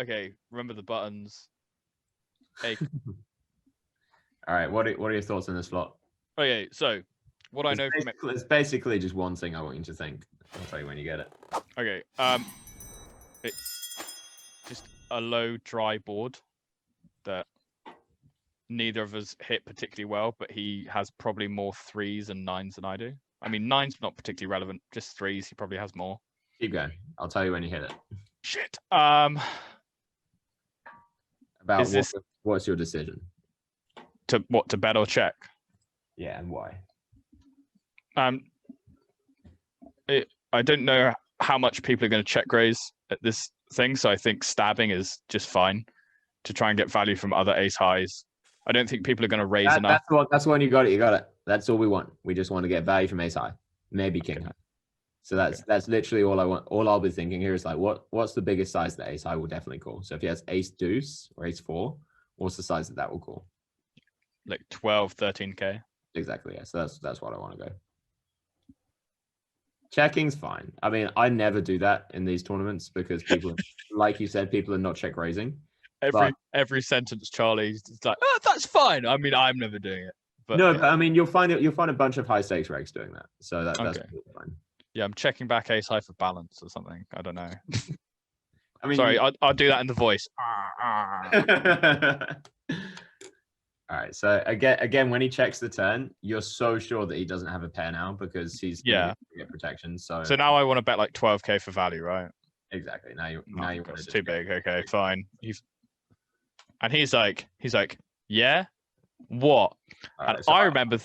okay, remember the buttons. Hey. All right, what are your thoughts on this flop? Okay, so what I know from it. It's basically just one thing I want you to think. I'll tell you when you get it. Okay, it's just a low dry board that neither of us hit particularly well, but he has probably more 3s and 9s than I do. I mean, 9's not particularly relevant, just 3s. He probably has more. Keep going. I'll tell you when you hit it. Shit. About is this what's your decision? To bet or check? Yeah, and why? I don't know how much people are going to check raise at this thing, so I think stabbing is just fine to try and get value from other ace highs. I don't think people are going to raise enough. That's when you got it. You got it. That's all we want. We just want to get value from ace high, maybe king high. So that's literally all I want. All I'll be thinking here is like, what's the biggest size that ace high will definitely call? So if he has ace deuce or ace 4, what's the size that will call? Like 12, 13k. Exactly. Yeah. So that's what I want to go. Checking's fine. I mean, I never do that in these tournaments because people, like you said, people are not check raising. Every sentence, Charlie's like, oh, that's fine. I mean, I'm never doing it. But no, but I mean, you'll find a bunch of high stakes regs doing that. So that's fine. Yeah, I'm checking back ace high for balance or something. I don't know. I mean, sorry, I'll do that in the voice. All right. So again, when he checks the turn, you're so sure that he doesn't have a pair now because he's gonna get protection. So now I want to bet like 12k for value, right? Exactly. Now you want it's too big. Okay, fine. And he's like, yeah, what? Right, and so I remember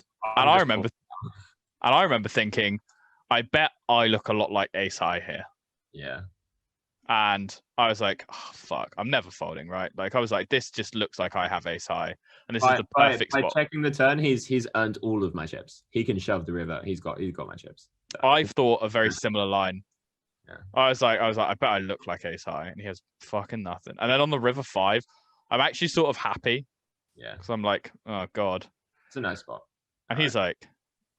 thinking, I bet I look a lot like ace high here. Yeah. And I was like, oh, fuck, I'm never folding, right? Like I was like, this just looks like I have ace high, and this is the perfect spot. By checking the turn, he's earned all of my chips. He can shove the river. He's got my chips. So. I've thought a very similar line. Yeah. I was like, I bet I look like ace high, and he has fucking nothing. And then on the river 5, I'm actually sort of happy. Yeah. Because I'm like, oh god, it's a nice spot. And he's like,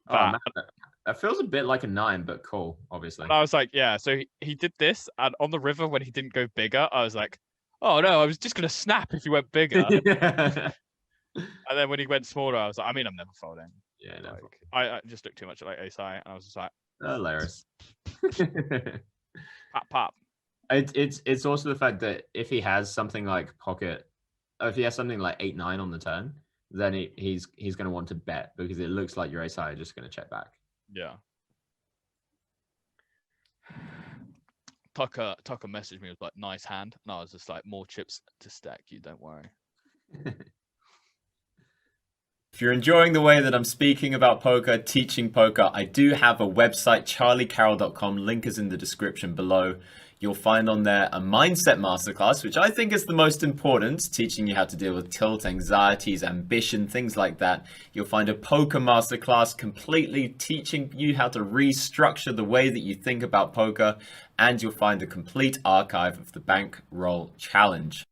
that feels a bit like a 9, but cool, obviously. And I was like, yeah. So he did this, and on the river when he didn't go bigger, I was like, oh no, I was just gonna snap if he went bigger. Yeah. And then when he went smaller, I was like, I mean, I'm never folding. Yeah, no. I just looked too much like ace high, and I was just like, hilarious. pop. It's also the fact that if he has something like pocket, or if he has something like 8-9 on the turn, then he's going to want to bet because it looks like your ace high are just going to check back. Yeah. Tucker messaged me with like, nice hand, and I was just like, more chips to stack you, don't worry. If you're enjoying the way that I'm speaking about poker, teaching poker, I do have a website, charliecarrel.com. Link is in the description below. You'll find on there a mindset masterclass, which I think is the most important, teaching you how to deal with tilt, anxieties, ambition, things like that. You'll find a poker masterclass completely teaching you how to restructure the way that you think about poker. And you'll find a complete archive of the bankroll challenge.